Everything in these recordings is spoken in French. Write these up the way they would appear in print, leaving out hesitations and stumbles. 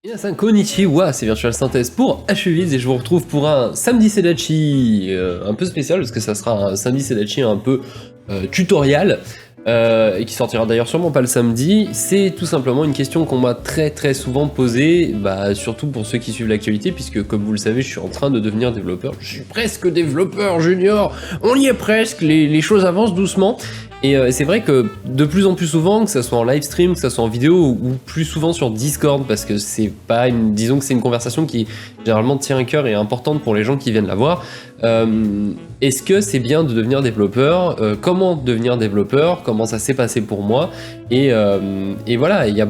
Minasan konnichiwa, c'est Virtual Synthèse pour Achevis et je vous retrouve pour un samedi Sedachi un peu spécial parce que ça sera un samedi Sedachi un peu tutoriel et qui sortira d'ailleurs sûrement pas le samedi. C'est tout simplement une question qu'on m'a très souvent posée, surtout pour ceux qui suivent l'actualité, puisque comme vous le savez, je suis en train de devenir développeur. Je suis presque développeur junior, on y est presque, les choses avancent doucement. Et c'est vrai que de plus en plus souvent, que ça soit en live stream, que ça soit en vidéo, ou plus souvent sur Discord, parce que c'est pas une, disons que c'est une conversation qui généralement tient à cœur et est importante pour les gens qui viennent la voir. Est-ce que c'est bien de devenir développeur? Comment devenir développeur? Comment ça s'est passé pour moi? Et voilà, il y a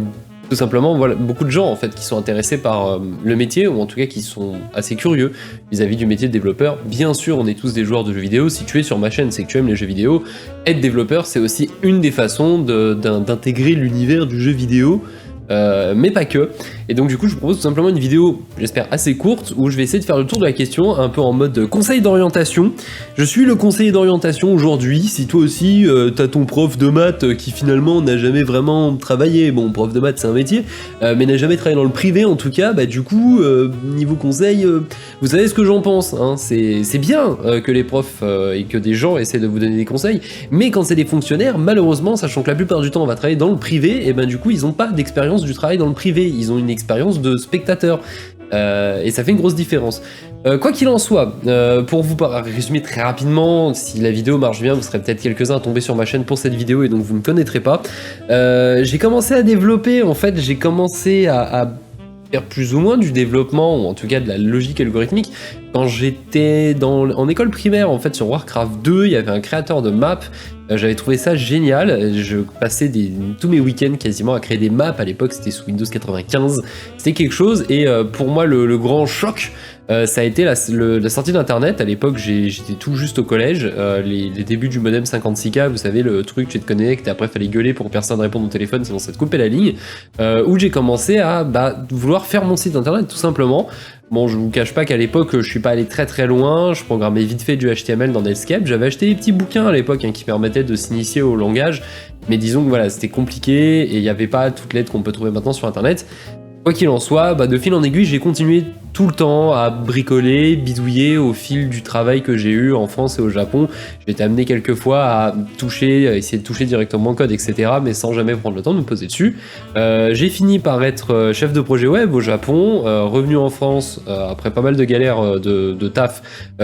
tout simplement beaucoup de gens en fait qui sont intéressés par le métier, ou en tout cas qui sont assez curieux vis-à-vis du métier de développeur. Bien sûr, on est tous des joueurs de jeux vidéo. Si tu es sur ma chaîne, c'est que tu aimes les jeux vidéo. Être développeur, c'est aussi une des façons d'intégrer l'univers du jeu vidéo, mais pas que. Et donc du coup, je vous propose tout simplement une vidéo, j'espère assez courte, où je vais essayer de faire le tour de la question, un peu en mode conseil d'orientation. Je suis le conseiller d'orientation aujourd'hui. Si toi aussi, t'as ton prof de maths qui finalement n'a jamais vraiment travaillé, bon, prof de maths c'est un métier, mais n'a jamais travaillé dans le privé en tout cas, du coup, niveau conseil, vous savez ce que j'en pense, hein. C'est bien que les profs et que des gens essaient de vous donner des conseils, mais quand c'est des fonctionnaires, malheureusement, sachant que la plupart du temps on va travailler dans le privé, et du coup ils n'ont pas d'expérience du travail dans le privé, ils ont une expérience de spectateur, et ça fait une grosse différence. Quoi qu'il en soit, pour vous résumer très rapidement, si la vidéo marche bien, vous serez peut-être quelques-uns à tomber sur ma chaîne pour cette vidéo et donc vous ne me connaîtrez pas. J'ai commencé à développer, en fait, j'ai commencé à faire plus ou moins du développement, ou en tout cas de la logique algorithmique, quand j'étais en école primaire. En fait, sur Warcraft 2, il y avait un créateur de maps, j'avais trouvé ça génial, je passais tous mes week-ends quasiment à créer des maps. À l'époque c'était sous Windows 95, c'était quelque chose. Et pour moi le grand choc, ça a été la sortie d'internet. À l'époque j'étais tout juste au collège, les débuts du modem 56K, vous savez, le truc tu te connectes et après fallait gueuler pour que personne réponde au téléphone sinon ça te coupait la ligne, où j'ai commencé à vouloir faire mon site internet tout simplement. Bon, je vous cache pas qu'à l'époque, je suis pas allé très loin, je programmais vite fait du HTML dans Netscape, j'avais acheté des petits bouquins à l'époque qui permettaient de s'initier au langage, mais disons que voilà, c'était compliqué et il n'y avait pas toute l'aide qu'on peut trouver maintenant sur internet. Quoi qu'il en soit, de fil en aiguille, j'ai continué tout le temps à bricoler, bidouiller au fil du travail que j'ai eu en France et au Japon. J'ai été amené quelques fois à essayer de toucher directement le code, etc., mais sans jamais prendre le temps de me poser dessus. J'ai fini par être chef de projet web au Japon, revenu en France après pas mal de galères de taf.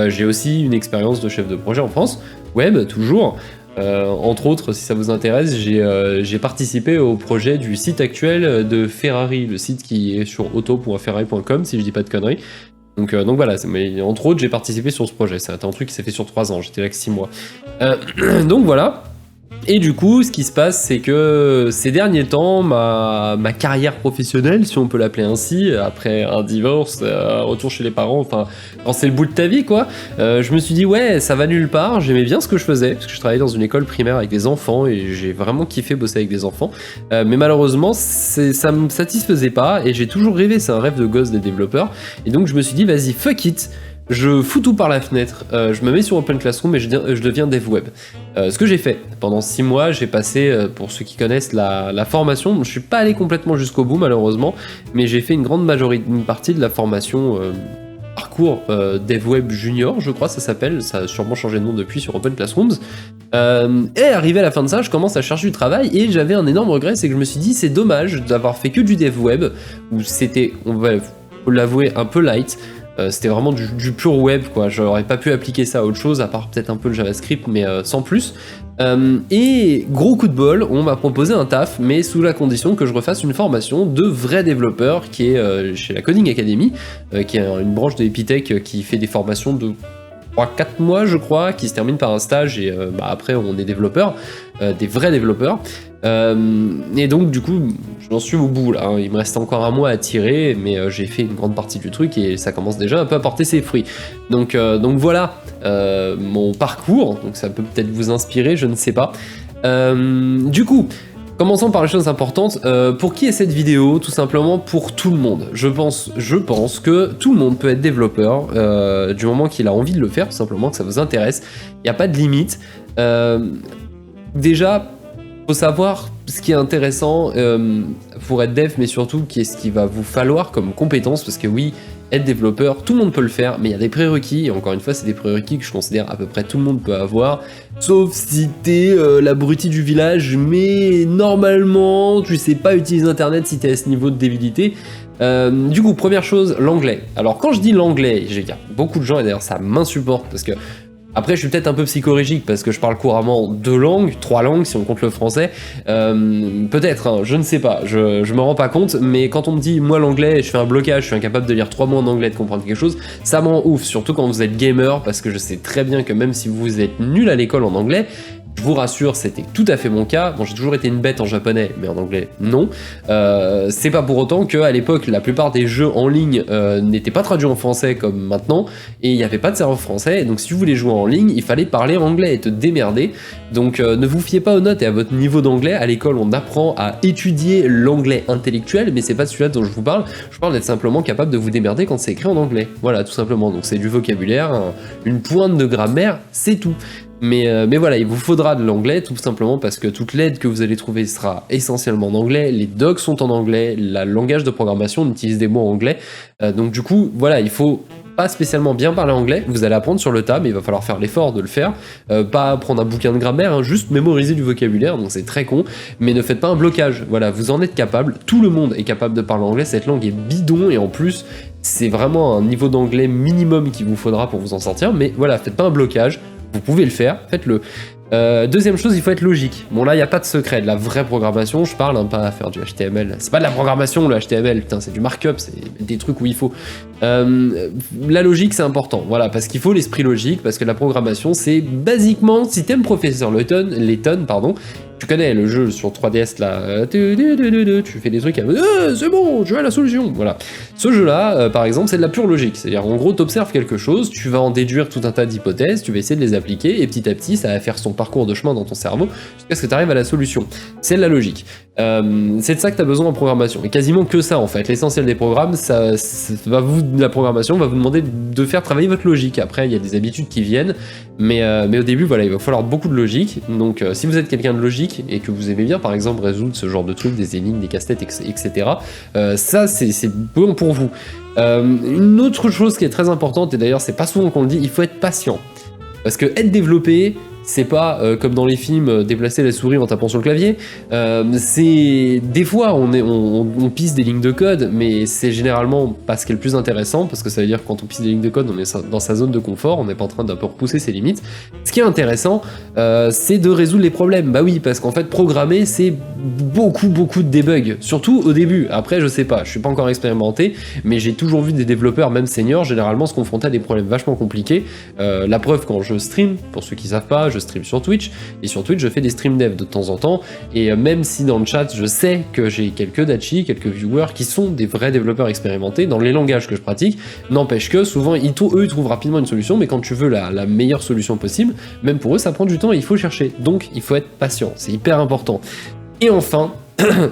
J'ai aussi une expérience de chef de projet en France, web toujours. Entre autres, si ça vous intéresse, j'ai participé au projet du site actuel de Ferrari, le site qui est sur auto.ferrari.com, si je dis pas de conneries. Donc voilà, mais entre autres, j'ai participé sur ce projet. C'est un truc qui s'est fait sur 3 ans, j'étais là que 6 mois. Donc voilà. Et du coup, ce qui se passe, c'est que ces derniers temps, ma carrière professionnelle, si on peut l'appeler ainsi, après un divorce, retour chez les parents, enfin, quand c'est le bout de ta vie, quoi, je me suis dit, ouais, ça va nulle part. J'aimais bien ce que je faisais, parce que je travaillais dans une école primaire avec des enfants, et j'ai vraiment kiffé bosser avec des enfants. Mais malheureusement, ça me satisfaisait pas, et j'ai toujours rêvé, c'est un rêve de gosse des développeurs. Et donc, je me suis dit, vas-y, fuck it. Je fous tout par la fenêtre, je me mets sur Open Classroom et je deviens dev web. Ce que j'ai fait, pendant 6 mois, j'ai passé, pour ceux qui connaissent la formation, je suis pas allé complètement jusqu'au bout malheureusement, mais j'ai fait une partie de la formation parcours dev web junior, je crois ça s'appelle, ça a sûrement changé de nom depuis sur Open Classrooms. Et arrivé à la fin de ça, je commence à chercher du travail et j'avais un énorme regret, c'est que je me suis dit c'est dommage d'avoir fait que du dev web, où c'était, on va l'avouer, un peu light. C'était vraiment du pur web, quoi. J'aurais pas pu appliquer ça à autre chose, à part peut-être un peu le JavaScript, mais sans plus. Et gros coup de bol, on m'a proposé un taf, mais sous la condition que je refasse une formation de vrai développeur, qui est chez la Coding Academy, qui est une branche de Epitech qui fait des formations de 3-4 mois, je crois, qui se termine par un stage, et après on est développeur, des vrais développeurs. Et donc du coup j'en suis au bout là, hein. Il me reste encore un mois à tirer, mais j'ai fait une grande partie du truc et ça commence déjà un peu à porter ses fruits. Donc voilà mon parcours, donc ça peut peut-être vous inspirer, je ne sais pas. Du coup, commençons par les choses importantes. Pour qui est cette vidéo? Tout simplement pour tout le monde. Je pense que tout le monde peut être développeur du moment qu'il a envie de le faire, tout simplement, que ça vous intéresse. Il n'y a pas de limite. Déjà, faut savoir ce qui est intéressant pour être dev, mais surtout ce qu'il va vous falloir comme compétence, parce que oui, être développeur, tout le monde peut le faire, mais il y a des prérequis, et encore une fois, c'est des prérequis que je considère à peu près tout le monde peut avoir, sauf si t'es l'abruti du village, mais normalement, tu sais pas utiliser Internet si t'es à ce niveau de débilité. Du coup, première chose, l'anglais. Alors quand je dis l'anglais, il y a beaucoup de gens, et d'ailleurs ça m'insupporte, parce que après, je suis peut-être un peu psychorigique parce que je parle couramment 2 langues, 3 langues si on compte le français. Peut-être, hein, je ne sais pas, je me rends pas compte, mais quand on me dit, moi l'anglais, je fais un blocage, je suis incapable de lire 3 mots en anglais, de comprendre quelque chose, ça me rend ouf, surtout quand vous êtes gamer, parce que je sais très bien que même si vous êtes nul à l'école en anglais, je vous rassure, c'était tout à fait mon cas. Bon, j'ai toujours été une bête en japonais, mais en anglais, non. C'est pas pour autant qu'à l'époque, la plupart des jeux en ligne n'étaient pas traduits en français comme maintenant, et il n'y avait pas de serveur français, donc si vous voulez jouer en ligne, il fallait parler anglais et te démerder. Donc ne vous fiez pas aux notes et à votre niveau d'anglais. À l'école, on apprend à étudier l'anglais intellectuel, mais c'est pas celui-là dont je vous parle. Je parle d'être simplement capable de vous démerder quand c'est écrit en anglais. Voilà, tout simplement. Donc c'est du vocabulaire, une pointe de grammaire, c'est tout. Mais voilà, il vous faudra de l'anglais tout simplement parce que toute l'aide que vous allez trouver sera essentiellement en anglais, les docs sont en anglais, le langage de programmation on utilise des mots en anglais, donc du coup voilà, il faut pas spécialement bien parler anglais, vous allez apprendre sur le tas, mais il va falloir faire l'effort de le faire, pas prendre un bouquin de grammaire, hein, juste mémoriser du vocabulaire, donc c'est très con, mais ne faites pas un blocage, voilà, vous en êtes capable, tout le monde est capable de parler anglais, cette langue est bidon, et en plus, c'est vraiment un niveau d'anglais minimum qu'il vous faudra pour vous en sortir, mais voilà, faites pas un blocage, vous pouvez le faire, faites-le. Deuxième chose, il faut être logique. Bon là, il n'y a pas de secret, de la vraie programmation, je parle, hein, pas à faire du HTML. C'est pas de la programmation, le HTML, putain, c'est du markup, c'est des trucs où il faut. La logique, c'est important, voilà, parce qu'il faut l'esprit logique, parce que la programmation, c'est basiquement, si t'aimes Professeur Layton, pardon, tu connais le jeu sur 3DS là, tu fais des trucs, c'est bon, tu as la solution, voilà. Ce jeu-là, par exemple, c'est de la pure logique, c'est-à-dire en gros, t'observes quelque chose, tu vas en déduire tout un tas d'hypothèses, tu vas essayer de les appliquer, et petit à petit, ça va faire son parcours de chemin dans ton cerveau, jusqu'à ce que tu arrives à la solution. C'est de la logique. C'est de ça que tu as besoin en programmation, et quasiment que ça en fait. L'essentiel des programmes, la programmation va vous demander de faire travailler votre logique. Après, il y a des habitudes qui viennent, mais au début, voilà, il va falloir beaucoup de logique. Donc, si vous êtes quelqu'un de logique et que vous aimez bien, par exemple, résoudre ce genre de trucs, des énigmes, des casse-têtes, etc., ça, c'est bon pour vous. Une autre chose qui est très importante, et d'ailleurs, c'est pas souvent qu'on le dit, il faut être patient. Parce que être développé, c'est pas comme dans les films déplacer la souris en tapant sur le clavier. C'est des fois on pisse des lignes de code, mais c'est généralement pas ce qui est le plus intéressant parce que ça veut dire que quand on pisse des lignes de code, on est dans sa zone de confort, on n'est pas en train d'un peu repousser ses limites. Ce qui est intéressant, c'est de résoudre les problèmes. Bah oui, parce qu'en fait programmer c'est beaucoup de debug, surtout au début. Après je sais pas, je suis pas encore expérimenté, mais j'ai toujours vu des développeurs même seniors généralement se confronter à des problèmes vachement compliqués. La preuve quand je stream, pour ceux qui savent pas, je stream sur Twitch, et sur Twitch je fais des stream dev de temps en temps, et même si dans le chat je sais que j'ai quelques dachi, quelques viewers qui sont des vrais développeurs expérimentés dans les langages que je pratique, n'empêche que souvent eux ils trouvent rapidement une solution, mais quand tu veux la meilleure solution possible, même pour eux ça prend du temps et il faut chercher, donc il faut être patient, c'est hyper important. Et enfin,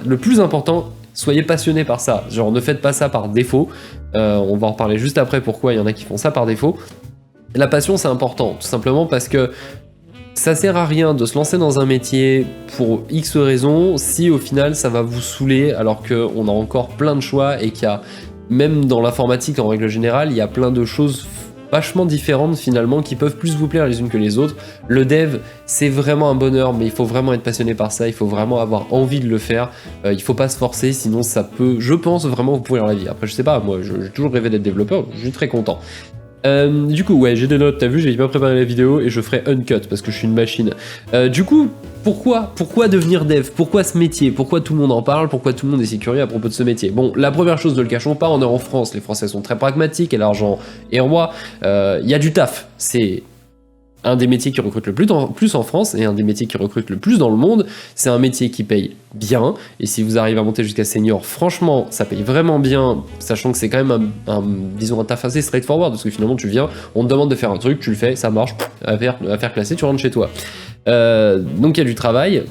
le plus important, soyez passionné par ça, genre ne faites pas ça par défaut, on va en reparler juste après pourquoi il y en a qui font ça par défaut. La passion c'est important, tout simplement parce que ça sert à rien de se lancer dans un métier pour X raisons si au final ça va vous saouler alors qu'on a encore plein de choix et qu'il y a, même dans l'informatique en règle générale, il y a plein de choses vachement différentes finalement qui peuvent plus vous plaire les unes que les autres. Le dev c'est vraiment un bonheur, mais il faut vraiment être passionné par ça, il faut vraiment avoir envie de le faire, il faut pas se forcer sinon ça peut, je pense, vraiment vous pourrir la vie. Après je sais pas, moi j'ai toujours rêvé d'être développeur, je suis très content. Du coup, ouais, j'ai des notes, t'as vu, j'ai bien préparé la vidéo et je ferai uncut parce que je suis une machine. Du coup, pourquoi devenir dev? Pourquoi ce métier? Pourquoi tout le monde en parle? Pourquoi tout le monde est si curieux à propos de ce métier? Bon, la première chose, ne le cachons pas, on est en France, les Français sont très pragmatiques et l'argent est roi. Il y a du taf, c'est un des métiers qui recrute le plus en France et un des métiers qui recrute le plus dans le monde. C'est un métier qui paye bien, et si vous arrivez à monter jusqu'à senior, franchement, ça paye vraiment bien, sachant que c'est quand même disons un taf assez straightforward, parce que finalement tu viens, on te demande de faire un truc, tu le fais, ça marche, à faire classer, tu rentres chez toi. Donc il y a du travail,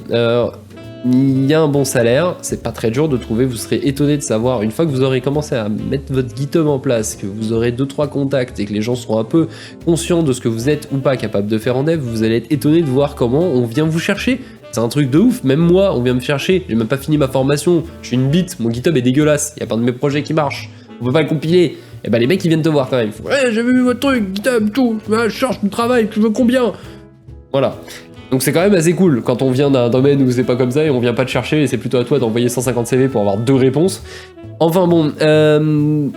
il y a un bon salaire, c'est pas très dur de trouver, vous serez étonné de savoir, une fois que vous aurez commencé à mettre votre GitHub en place, que vous aurez 2-3 contacts et que les gens seront un peu conscients de ce que vous êtes ou pas capable de faire en dev, vous allez être étonné de voir comment on vient vous chercher C'est un truc de ouf. Même moi, on vient me chercher. J'ai même pas fini ma formation. Je suis une bite. Mon GitHub est dégueulasse. Il y a pas de mes projets qui marchent. On peut pas le compiler. Et bah les mecs ils viennent te voir quand même. Ils font, ouais, j'ai vu votre truc, GitHub, tout. Je cherche du travail. Tu veux combien? Voilà. Donc c'est quand même assez cool quand on vient d'un domaine où c'est pas comme ça et on vient pas te chercher et c'est plutôt à toi d'envoyer 150 CV pour avoir 2 réponses. Enfin bon,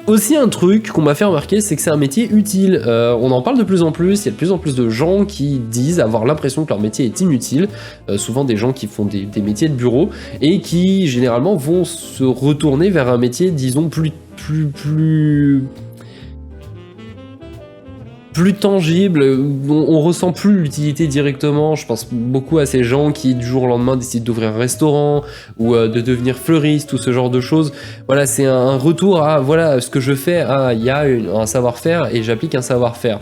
aussi un truc qu'on m'a fait remarquer, c'est que c'est un métier utile. On en parle de plus en plus, il y a de plus en plus de gens qui disent avoir l'impression que leur métier est inutile, souvent des gens qui font des métiers de bureau, et qui généralement vont se retourner vers un métier, disons, plus tangible, on ressent plus l'utilité directement. Je pense beaucoup à ces gens qui du jour au lendemain décident d'ouvrir un restaurant ou de devenir fleuriste ou ce genre de choses. Voilà, c'est un retour à voilà ce que je fais, il y a un savoir-faire et j'applique un savoir-faire.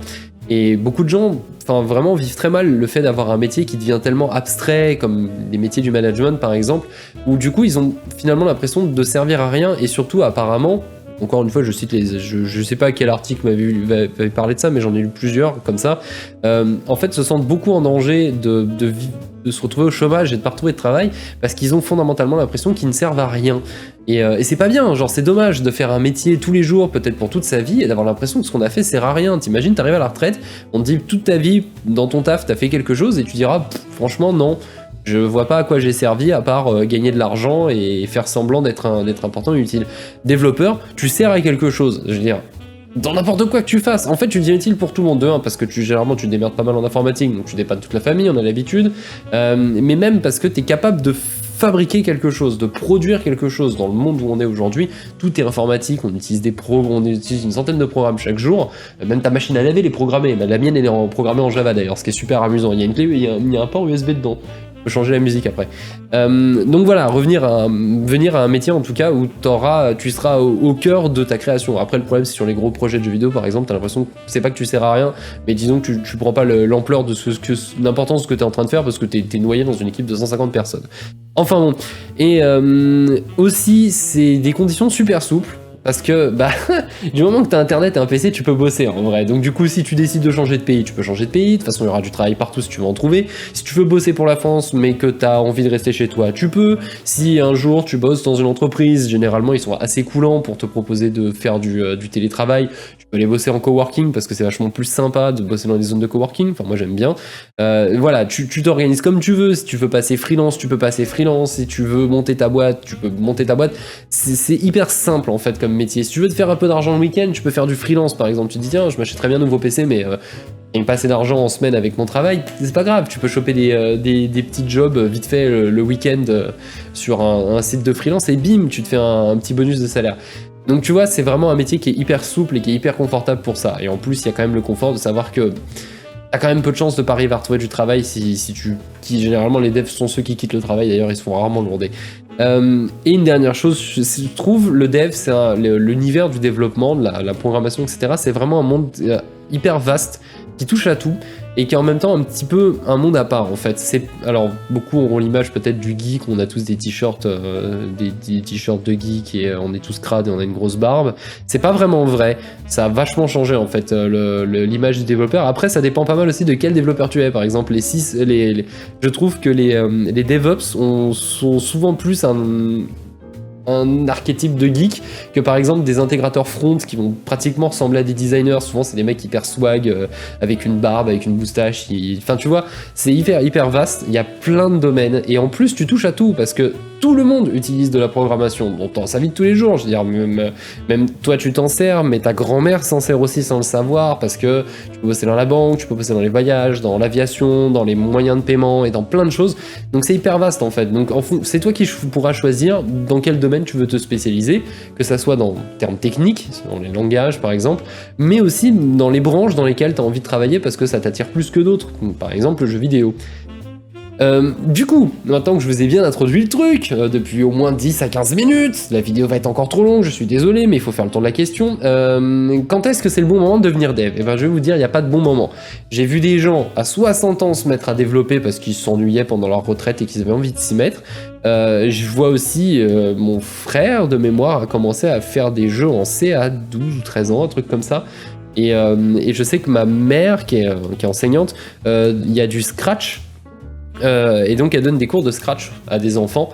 Et beaucoup de gens, enfin vraiment vivent très mal le fait d'avoir un métier qui devient tellement abstrait, comme les métiers du management par exemple, où du coup ils ont finalement l'impression de servir à rien et surtout apparemment. Encore une fois, je cite je sais pas quel article m'avait parlé de ça, mais j'en ai lu plusieurs comme ça. En fait, se sentent beaucoup en danger de se retrouver au chômage et de pas retrouver de travail parce qu'ils ont fondamentalement l'impression qu'ils ne servent à rien. Et c'est pas bien, genre c'est dommage de faire un métier tous les jours, peut-être pour toute sa vie, et d'avoir l'impression que ce qu'on a fait sert à rien. T'imagines, t'arrives à la retraite, on te dit toute ta vie, dans ton taf, t'as fait quelque chose, et tu diras, franchement, non. Je vois pas à quoi j'ai servi à part gagner de l'argent et faire semblant d'être important et utile. Développeur, tu sers à quelque chose, je veux dire. Dans n'importe quoi que tu fasses, en fait tu deviens utile pour tout le monde, de un, parce que généralement tu te démerdes pas mal en informatique, donc tu dépannes toute la famille, on a l'habitude, mais même parce que tu es capable de fabriquer quelque chose, de produire quelque chose. Dans le monde où on est aujourd'hui, tout est informatique, on utilise on utilise une centaine de programmes chaque jour, même ta machine à laver elle est programmée, la mienne elle est programmée en Java d'ailleurs, ce qui est super amusant, il y a une clé, il y a un port USB dedans. Changer la musique après. Donc voilà, venir à un métier en tout cas où tu seras au cœur de ta création. Après le problème c'est sur les gros projets de jeux vidéo par exemple, t'as l'impression que c'est pas que tu sers à rien, mais disons que tu prends pas l'ampleur de l'importance de ce que t'es en train de faire parce que t'es noyé dans une équipe de 150 personnes. Enfin bon, et aussi c'est des conditions super souples. Parce que, du moment que t'as internet et un PC, tu peux bosser en vrai. Donc du coup, si tu décides de changer de pays, tu peux changer de pays. De toute façon, il y aura du travail partout si tu veux en trouver. Si tu veux bosser pour la France, mais que t'as envie de rester chez toi, tu peux. Si un jour tu bosses dans une entreprise, généralement, ils sont assez coolants pour te proposer de faire du télétravail. Tu peux aller bosser en coworking parce que c'est vachement plus sympa de bosser dans des zones de coworking. Enfin, moi, j'aime bien. Voilà, tu t'organises comme tu veux. Si tu veux passer freelance, tu peux passer freelance. Si tu veux monter ta boîte, tu peux monter ta boîte. C'est hyper simple, en fait, comme métier. Si tu veux te faire un peu d'argent le week-end, tu peux faire du freelance par exemple. Tu te dis tiens, je m'achèterais bien un nouveau PC, mais il me passe assez d'argent en semaine avec mon travail. C'est pas grave, tu peux choper des petits jobs vite fait le week-end sur un site de freelance et bim, tu te fais un petit bonus de salaire. Donc tu vois, c'est vraiment un métier qui est hyper souple et qui est hyper confortable pour ça. Et en plus, il y a quand même le confort de savoir que t'as quand même peu de chances de pas arriver à retrouver du travail qui généralement les devs sont ceux qui quittent le travail, d'ailleurs ils se font rarement lourder. Et une dernière chose, je trouve le dev, c'est l'univers du développement, de la programmation, etc. C'est vraiment un monde hyper vaste qui touche à tout et qui est en même temps un petit peu un monde à part en fait. Alors beaucoup auront l'image peut-être du geek, on a tous des t-shirts, des t-shirts de geek et on est tous crades et on a une grosse barbe. C'est pas vraiment vrai, ça a vachement changé en fait l'image du développeur. Après ça dépend pas mal aussi de quel développeur tu es. Par exemple je trouve que les DevOps sont souvent plus un archétype de geek que par exemple des intégrateurs front qui vont pratiquement ressembler à des designers. Souvent c'est des mecs hyper swag avec une barbe, avec une moustache, enfin tu vois, c'est hyper vaste, il y a plein de domaines et en plus tu touches à tout parce que tout le monde utilise de la programmation dans sa vie de tous les jours. Je veux dire, même toi tu t'en sers, mais ta grand-mère s'en sert aussi sans le savoir parce que tu peux bosser dans la banque, tu peux bosser dans les voyages, dans l'aviation, dans les moyens de paiement et dans plein de choses. Donc c'est hyper vaste en fait. Donc c'est toi qui pourras choisir dans quel domaine tu veux te spécialiser, que ça soit dans termes techniques, dans les langages par exemple, mais aussi dans les branches dans lesquelles tu as envie de travailler parce que ça t'attire plus que d'autres, comme par exemple le jeu vidéo. Du coup, maintenant que je vous ai bien introduit le truc, depuis au moins 10 à 15 minutes, la vidéo va être encore trop longue, je suis désolé, mais il faut faire le tour de la question. Quand est-ce que c'est le bon moment de devenir dev ? Eh ben, je vais vous dire, il n'y a pas de bon moment. J'ai vu des gens à 60 ans se mettre à développer parce qu'ils s'ennuyaient pendant leur retraite et qu'ils avaient envie de s'y mettre. Je vois aussi mon frère de mémoire a commencé à faire des jeux en C à 12 ou 13 ans, un truc comme ça. Et je sais que ma mère, qui est enseignante, il y a du Scratch. Et donc elle donne des cours de Scratch à des enfants.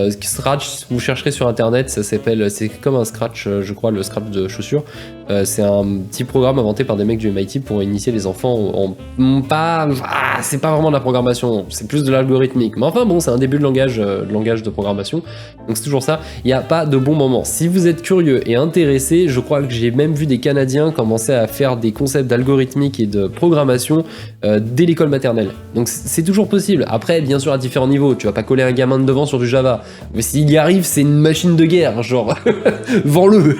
Scratch, vous chercherez sur internet, c'est comme un Scratch, je crois, le Scratch de chaussures. C'est un petit programme inventé par des mecs du MIT pour initier les enfants c'est pas vraiment de la programmation, c'est plus de l'algorithmique. Mais enfin bon, c'est un début de langage de programmation. Donc c'est toujours ça, il n'y a pas de bon moment. Si vous êtes curieux et intéressé, je crois que j'ai même vu des Canadiens commencer à faire des concepts d'algorithmique et de programmation dès l'école maternelle. Donc c'est toujours possible. Après, bien sûr, à différents niveaux, tu vas pas coller un gamin de devant sur du Java. Mais s'il y arrive, c'est une machine de guerre, genre, vends-le.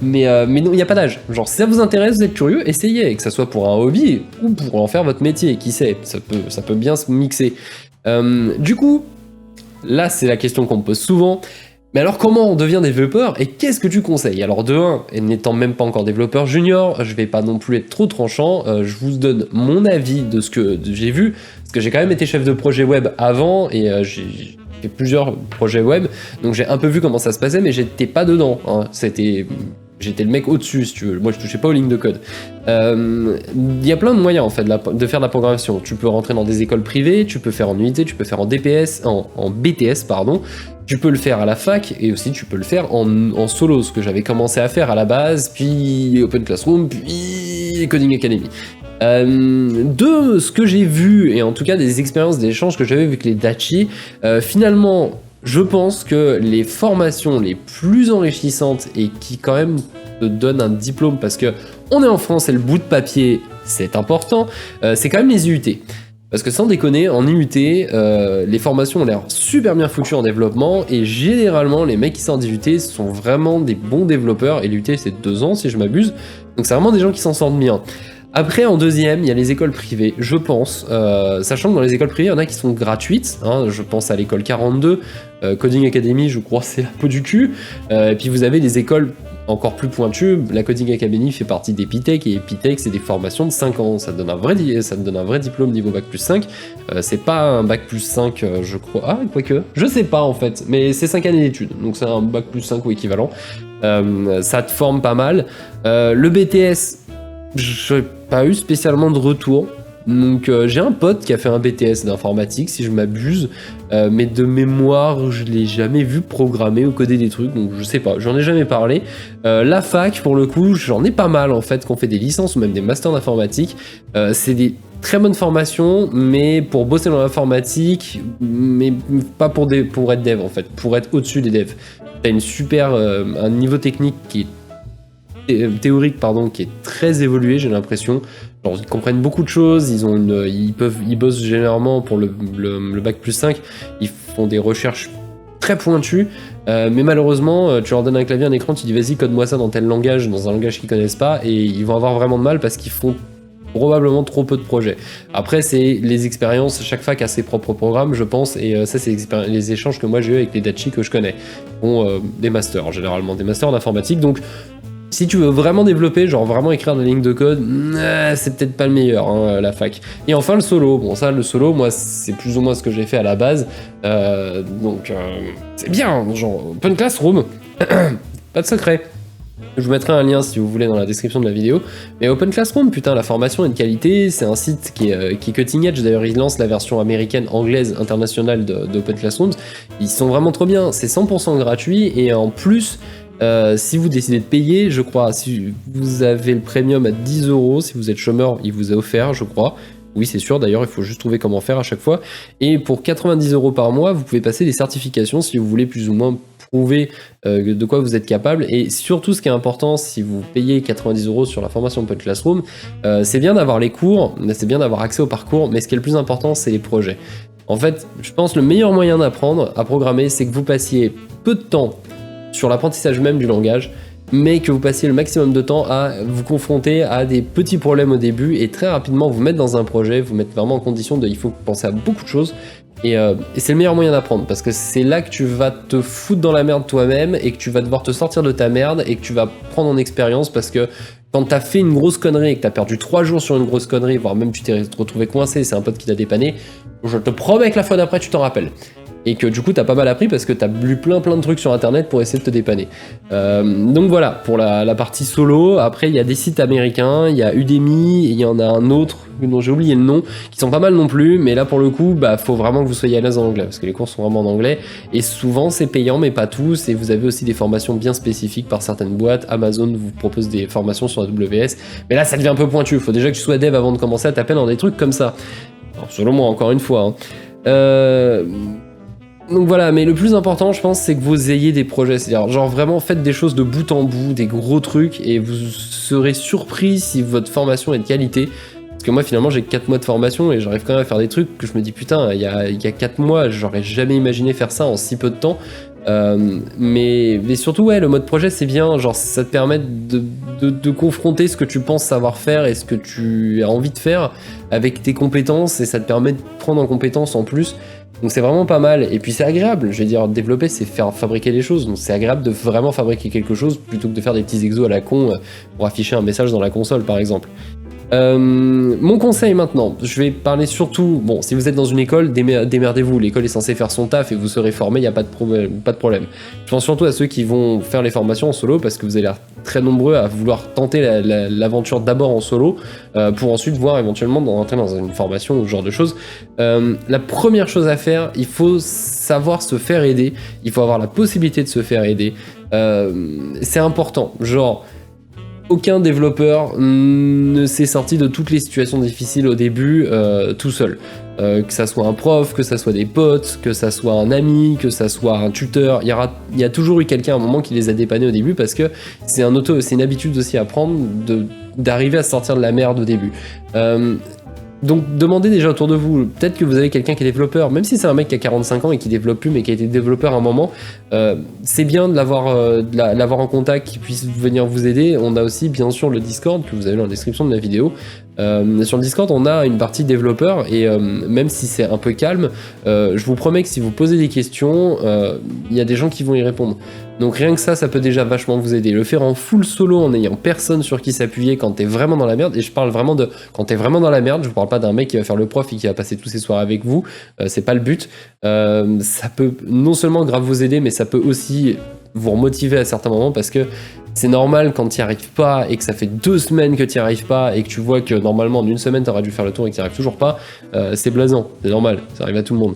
mais non, il n'y a pas d'âge. Genre, si ça vous intéresse, vous êtes curieux, essayez, que ça soit pour un hobby ou pour en faire votre métier, qui sait, ça peut bien se mixer. Du coup, là, c'est la question qu'on me pose souvent. Mais alors, comment on devient développeur et qu'est-ce que tu conseilles? Alors, de 1, et n'étant même pas encore développeur junior, je vais pas non plus être trop tranchant, je vous donne mon avis de ce que j'ai vu, parce que j'ai quand même été chef de projet web avant, et j'ai fait plusieurs projets web, donc j'ai un peu vu comment ça se passait, mais j'étais pas dedans, hein. J'étais le mec au-dessus, si tu veux. Moi, je touchais pas aux lignes de code. Il y a plein de moyens, en fait, de faire de la programmation. Tu peux rentrer dans des écoles privées, tu peux faire en UT, tu peux faire en DPS, en BTS, pardon. Tu peux le faire à la fac, et aussi tu peux le faire en solo, ce que j'avais commencé à faire à la base, puis Open Classroom, puis Coding Academy. De ce que j'ai vu, et en tout cas des expériences, des échanges que j'avais avec les Dachi, finalement, je pense que les formations les plus enrichissantes et qui quand même te donnent un diplôme, parce que on est en France et le bout de papier c'est important, c'est quand même les IUT. Parce que sans déconner, en IUT, les formations ont l'air super bien foutues en développement, et généralement les mecs qui sortent d'IUT sont vraiment des bons développeurs, et l'IUT c'est 2 ans si je m'abuse, donc c'est vraiment des gens qui s'en sortent bien. Après, en deuxième, il y a les écoles privées, je pense, sachant que dans les écoles privées, il y en a qui sont gratuites, hein, je pense à l'école 42, Coding Academy, je crois c'est la peau du cul, et puis vous avez des écoles encore plus pointues, la Coding Academy fait partie d'Epitech, et Epitech c'est des formations de 5 ans, ça te donne un vrai diplôme niveau Bac plus 5, c'est pas un Bac plus 5 je crois, ah quoique, je sais pas en fait, mais c'est 5 années d'études, donc c'est un Bac plus 5 ou équivalent, ça te forme pas mal, le BTS, j'ai pas eu spécialement de retour. Donc j'ai un pote qui a fait un BTS d'informatique, si je m'abuse, mais de mémoire, je l'ai jamais vu programmer ou coder des trucs, donc je sais pas, j'en ai jamais parlé. La fac, pour le coup, j'en ai pas mal en fait, qu'on fait des licences ou même des masters d'informatique. C'est des très bonnes formations, mais pour bosser dans l'informatique, mais pas pour être dev en fait, pour être au-dessus des devs. T'as un niveau technique qui est théorique pardon, qui est très évolué, j'ai l'impression. Genre, ils comprennent beaucoup de choses, ils bossent généralement pour le Bac plus 5, ils font des recherches très pointues, mais malheureusement, tu leur donnes un clavier, un écran, tu dis vas-y code-moi ça dans tel langage, dans un langage qu'ils connaissent pas, et ils vont avoir vraiment de mal parce qu'ils font probablement trop peu de projets. Après, c'est les expériences, chaque fac a ses propres programmes, je pense, et ça, c'est les échanges que moi j'ai eu avec les Dachi que je connais. Bon, des masters, généralement, des masters d'informatique, donc si tu veux vraiment développer, genre vraiment écrire des lignes de code, c'est peut-être pas le meilleur, hein, la fac. Et enfin le solo, bon ça le solo, moi c'est plus ou moins ce que j'ai fait à la base, donc c'est bien, genre Open Classroom, pas de secret. Je vous mettrai un lien si vous voulez dans la description de la vidéo. Mais Open Classroom, putain, la formation est de qualité, c'est un site qui est cutting edge, d'ailleurs ils lancent la version américaine, anglaise, internationale d'Open Classrooms, ils sont vraiment trop bien, c'est 100% gratuit, et en plus, si vous décidez de payer, je crois, si vous avez le premium à 10 €, si vous êtes chômeur, il vous est offert, je crois. Oui, c'est sûr, d'ailleurs, il faut juste trouver comment faire à chaque fois. Et pour 90 € par mois, vous pouvez passer des certifications si vous voulez plus ou moins prouver de quoi vous êtes capable. Et surtout, ce qui est important, si vous payez 90 € sur la formation Open Classroom, c'est bien d'avoir les cours, c'est bien d'avoir accès au parcours, mais ce qui est le plus important, c'est les projets. En fait, je pense que le meilleur moyen d'apprendre à programmer, c'est que vous passiez peu de temps sur l'apprentissage même du langage, mais que vous passiez le maximum de temps à vous confronter à des petits problèmes au début et très rapidement vous mettre dans un projet, vous mettre vraiment en condition de il faut penser à beaucoup de choses, et c'est le meilleur moyen d'apprendre, parce que c'est là que tu vas te foutre dans la merde toi-même et que tu vas devoir te sortir de ta merde et que tu vas prendre en expérience, parce que quand t'as fait une grosse connerie et que t'as perdu 3 jours sur une grosse connerie, voire même tu t'es retrouvé coincé, c'est un pote qui t'a dépanné, je te promets que la fois d'après tu t'en rappelles. et que du coup t'as pas mal appris parce que t'as lu plein de trucs sur internet pour essayer de te dépanner. Donc voilà, pour la partie solo. Après il y a des sites américains, il y a Udemy, et il y en a un autre dont j'ai oublié le nom, qui sont pas mal non plus, mais là pour le coup, faut vraiment que vous soyez à l'aise en anglais, parce que les cours sont vraiment en anglais, et souvent c'est payant, mais pas tous, et vous avez aussi des formations bien spécifiques par certaines boîtes. Amazon vous propose des formations sur AWS, mais là ça devient un peu pointu, il faut déjà que tu sois dev avant de commencer à taper dans des trucs comme ça. Alors, selon moi, encore une fois. Donc voilà, mais le plus important, je pense, c'est que vous ayez des projets. C'est-à-dire, genre vraiment, faites des choses de bout en bout, des gros trucs, et vous serez surpris si votre formation est de qualité. Parce que moi, finalement, j'ai 4 mois de formation, et j'arrive quand même à faire des trucs que je me dis, putain, il y a 4 mois, j'aurais jamais imaginé faire ça en si peu de temps. Mais surtout, ouais, le mode projet, c'est bien. Genre, ça te permet de confronter ce que tu penses savoir faire et ce que tu as envie de faire avec tes compétences, et ça te permet de prendre en compétences en plus. Donc c'est vraiment pas mal, et puis c'est agréable, je veux dire, développer c'est faire fabriquer les choses, donc c'est agréable de vraiment fabriquer quelque chose plutôt que de faire des petits exos à la con pour afficher un message dans la console par exemple. Mon conseil maintenant, je vais parler surtout, bon, si vous êtes dans une école, démerdez-vous, l'école est censée faire son taf et vous serez formé, il n'y a pas de problème. Je pense surtout à ceux qui vont faire les formations en solo, parce que vous avez l'air très nombreux à vouloir tenter l'aventure d'abord en solo, pour ensuite voir éventuellement rentrer dans une formation ou ce genre de choses. La première chose à faire, il faut savoir se faire aider, il faut avoir la possibilité de se faire aider. C'est important, genre... Aucun développeur ne s'est sorti de toutes les situations difficiles au début tout seul. Que ça soit un prof, que ça soit des potes, que ça soit un ami, que ça soit un tuteur, il y a toujours eu quelqu'un à un moment qui les a dépannés au début, parce que c'est une habitude aussi à prendre d'arriver à sortir de la merde au début. Donc demandez déjà autour de vous, peut-être que vous avez quelqu'un qui est développeur, même si c'est un mec qui a 45 ans et qui développe plus mais qui a été développeur à un moment, c'est bien de l'avoir en contact, qui puisse venir vous aider. On a aussi bien sûr le Discord que vous avez dans la description de la vidéo. Sur le Discord on a une partie développeur, et même si c'est un peu calme, je vous promets que si vous posez des questions, il y a des gens qui vont y répondre. Donc rien que ça peut déjà vachement vous aider. Le faire en full solo, en n'ayant personne sur qui s'appuyer quand t'es vraiment dans la merde, et je parle vraiment de quand t'es vraiment dans la merde, je vous parle pas d'un mec qui va faire le prof et qui va passer tous ses soirs avec vous, c'est pas le but. Ça peut non seulement grave vous aider, mais ça peut aussi vous remotiver à certains moments, parce que c'est normal quand t'y arrives pas et que ça fait 2 semaines que t'y arrives pas et que tu vois que normalement en 1 semaine t'aurais dû faire le tour et que t'y arrives toujours pas, c'est blasant, c'est normal, ça arrive à tout le monde.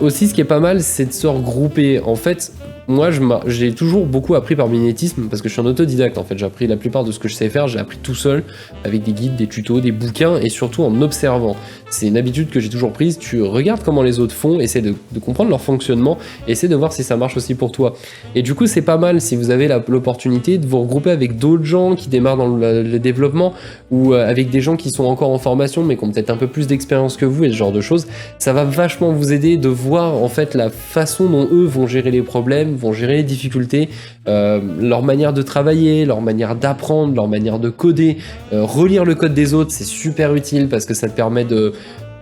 Aussi, ce qui est pas mal, c'est de se regrouper. En fait, moi, j'ai toujours beaucoup appris par mimétisme, parce que je suis un autodidacte. En fait, j'ai appris la plupart de ce que je sais faire, j'ai appris tout seul, avec des guides, des tutos, des bouquins, et surtout en observant. C'est une habitude que j'ai toujours prise. Tu regardes comment les autres font, essaie de comprendre leur fonctionnement, essaie de voir si ça marche aussi pour toi. Et du coup, c'est pas mal si vous avez l'opportunité de vous regrouper avec d'autres gens qui démarrent dans le développement, ou avec des gens qui sont encore en formation, mais qui ont peut-être un peu plus d'expérience que vous, et ce genre de choses. Ça va vachement vous aider de voir en fait la façon dont eux vont gérer les problèmes, vont gérer les difficultés, leur manière de travailler, leur manière d'apprendre, leur manière de coder. Relire le code des autres, c'est super utile, parce que ça te permet de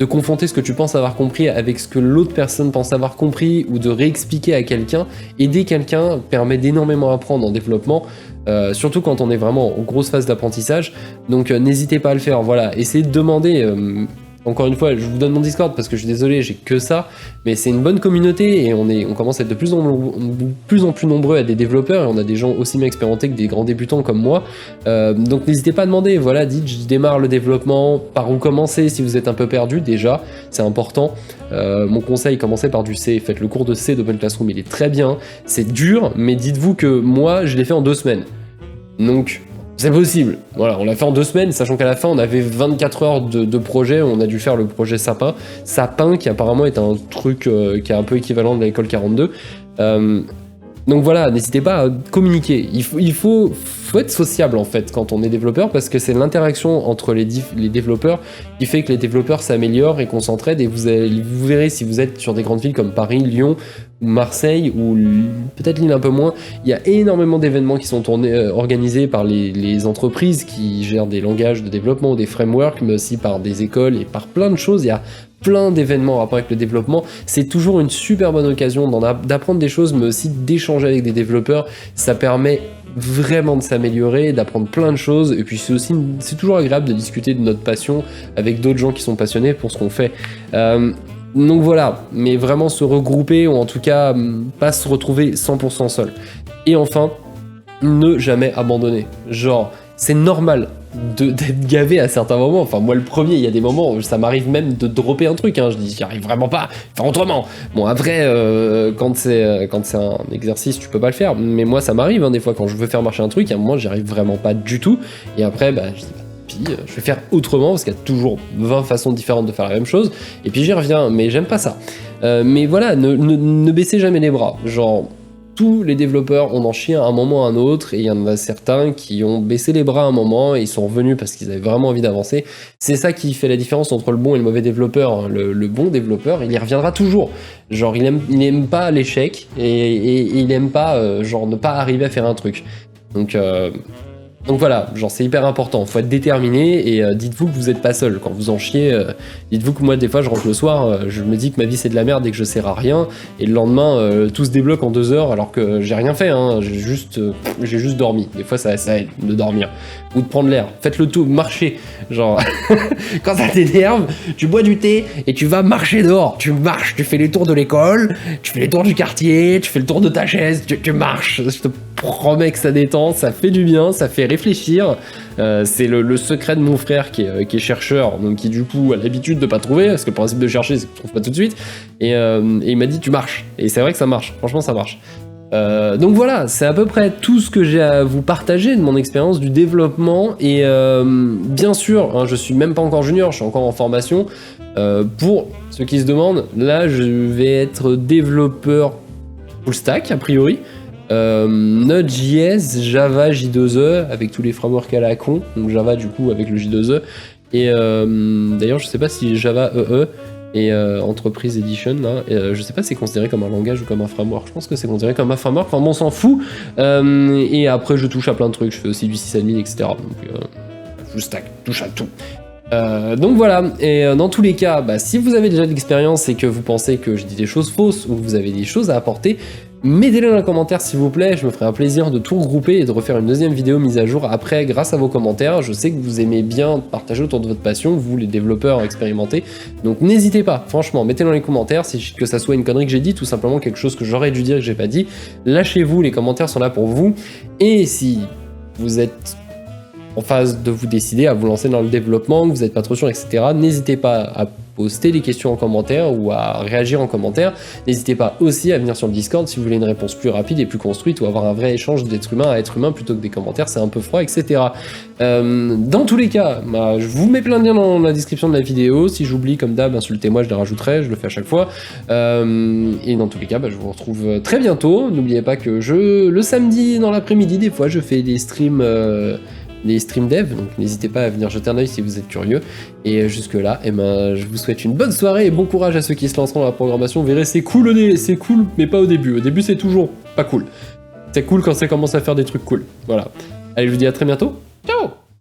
confronter ce que tu penses avoir compris avec ce que l'autre personne pense avoir compris, ou de réexpliquer à quelqu'un. Aider quelqu'un permet d'énormément apprendre en développement, surtout quand on est vraiment en grosse phase d'apprentissage. Donc n'hésitez pas à le faire. Voilà, essayez de demander. Encore une fois, je vous donne mon Discord parce que je suis désolé, j'ai que ça, mais c'est une bonne communauté, et on commence à être de plus en plus nombreux à des développeurs, et on a des gens aussi bien expérimentés que des grands débutants comme moi. Donc n'hésitez pas à demander. Voilà, dites je démarre le développement, par où commencer si vous êtes un peu perdu déjà, c'est important. Mon conseil, commencez par du C, faites le cours de C d'Open Classroom, il est très bien, c'est dur, mais dites-vous que moi je l'ai fait en 2 semaines. Donc c'est possible. Voilà, on l'a fait en 2 semaines, sachant qu'à la fin on avait 24 heures de projet. On a dû faire le projet Sapin qui apparemment est un truc qui est un peu équivalent de l'école 42. Donc voilà, n'hésitez pas à communiquer. Il faut être sociable en fait quand on est développeur, parce que c'est l'interaction entre les développeurs qui fait que les développeurs s'améliorent et qu'on s'entraide. Et vous verrez, si vous êtes sur des grandes villes comme Paris, Lyon ou Marseille, ou peut-être Lille un peu moins, il y a énormément d'événements qui sont organisés par les entreprises qui gèrent des langages de développement ou des frameworks, mais aussi par des écoles et par plein de choses. Il y a plein d'événements en rapport avec le développement. C'est toujours une super bonne occasion d'apprendre des choses, mais aussi d'échanger avec des développeurs. Ça permet vraiment de s'améliorer, d'apprendre plein de choses, et puis c'est toujours agréable de discuter de notre passion avec d'autres gens qui sont passionnés pour ce qu'on fait. Donc voilà, mais vraiment se regrouper, ou en tout cas pas se retrouver 100% seul. Et enfin, ne jamais abandonner. Genre, c'est normal d'être gavé à certains moments. Enfin, moi le premier, il y a des moments où ça m'arrive même de dropper un truc, hein. Je dis, j'y arrive vraiment pas, faire autrement. Bon, après, quand c'est un exercice, tu peux pas le faire. Mais moi, ça m'arrive, hein, des fois, quand je veux faire marcher un truc, à un moment, j'y arrive vraiment pas du tout. Et après, bah, je dis, puis je vais faire autrement, parce qu'il y a toujours 20 façons différentes de faire la même chose. Et puis j'y reviens, mais j'aime pas ça. Mais voilà, ne baissez jamais les bras. Genre, tous les développeurs, on en chie à un moment ou à un autre, et il y en a certains qui ont baissé les bras à un moment, et ils sont revenus parce qu'ils avaient vraiment envie d'avancer. C'est ça qui fait la différence entre le bon et le mauvais développeur. Le bon développeur, il y reviendra toujours. Genre, il aime pas l'échec, et il aime pas, genre, ne pas arriver à faire un truc. Donc voilà, genre c'est hyper important, faut être déterminé, et dites-vous que vous n'êtes pas seul quand vous en chiez. Dites-vous que moi des fois je rentre le soir, je me dis que ma vie c'est de la merde et que je sers à rien, et le lendemain tout se débloque en 2 heures alors que j'ai rien fait, hein, j'ai juste dormi. Des fois ça aide de dormir ou de prendre l'air. Faites le tout, marchez, genre quand ça t'énerve, tu bois du thé et tu vas marcher dehors. Tu marches, tu fais les tours de l'école, tu fais les tours du quartier, tu fais le tour de ta chaise, tu marches. Je te promets que ça détend, ça fait du bien, ça fait réfléchir. C'est le secret de mon frère qui est chercheur, donc qui du coup a l'habitude de pas trouver, parce que le principe de chercher c'est que tu trouves pas tout de suite. Et il m'a dit tu marches. Et c'est vrai que ça marche, franchement ça marche. Donc voilà, c'est à peu près tout ce que j'ai à vous partager de mon expérience du développement, et bien sûr, hein, je suis même pas encore junior, je suis encore en formation. Pour ceux qui se demandent, là je vais être développeur full stack a priori, Node.js, Java, J2E avec tous les frameworks à la con, donc Java du coup avec le J2E, et d'ailleurs je sais pas si Java EE et Enterprise Edition, là, je sais pas si c'est considéré comme un langage ou comme un framework. Je pense que c'est considéré comme un framework, enfin bon, on s'en fout. Et après, je touche à plein de trucs, je fais aussi du sysadmin, etc. Donc, full stack, touche à tout. Donc voilà, et dans tous les cas, bah, si vous avez déjà de l'expérience et que vous pensez que je dis des choses fausses ou que vous avez des choses à apporter, mettez-les dans les commentaires s'il vous plaît, je me ferai un plaisir de tout regrouper et de refaire une deuxième vidéo mise à jour après grâce à vos commentaires. Je sais que vous aimez bien partager autour de votre passion, vous les développeurs expérimentés, donc n'hésitez pas, franchement, mettez dans les commentaires, que ça soit une connerie que j'ai dit, tout simplement quelque chose que j'aurais dû dire que j'ai pas dit, lâchez-vous, les commentaires sont là pour vous, et si vous êtes en phase de vous décider à vous lancer dans le développement, que vous n'êtes pas trop sûr, etc. N'hésitez pas à poster des questions en commentaire ou à réagir en commentaire. N'hésitez pas aussi à venir sur le Discord si vous voulez une réponse plus rapide et plus construite, ou avoir un vrai échange d'être humain à être humain plutôt que des commentaires, c'est un peu froid, etc. Dans tous les cas, bah, je vous mets plein de liens dans la description de la vidéo. Si j'oublie, comme d'hab, insultez-moi, je les rajouterai, je le fais à chaque fois. Et dans tous les cas, bah, je vous retrouve très bientôt. N'oubliez pas que le samedi dans l'après-midi, des fois, je fais des streams... les stream dev, donc n'hésitez pas à venir jeter un oeil si vous êtes curieux. Et jusque là, eh ben, je vous souhaite une bonne soirée et bon courage à ceux qui se lanceront dans la programmation. Vous verrez, c'est cool, c'est cool, mais pas au début. Au début, c'est toujours pas cool. C'est cool quand ça commence à faire des trucs cool. Voilà. Allez, je vous dis à très bientôt. Ciao!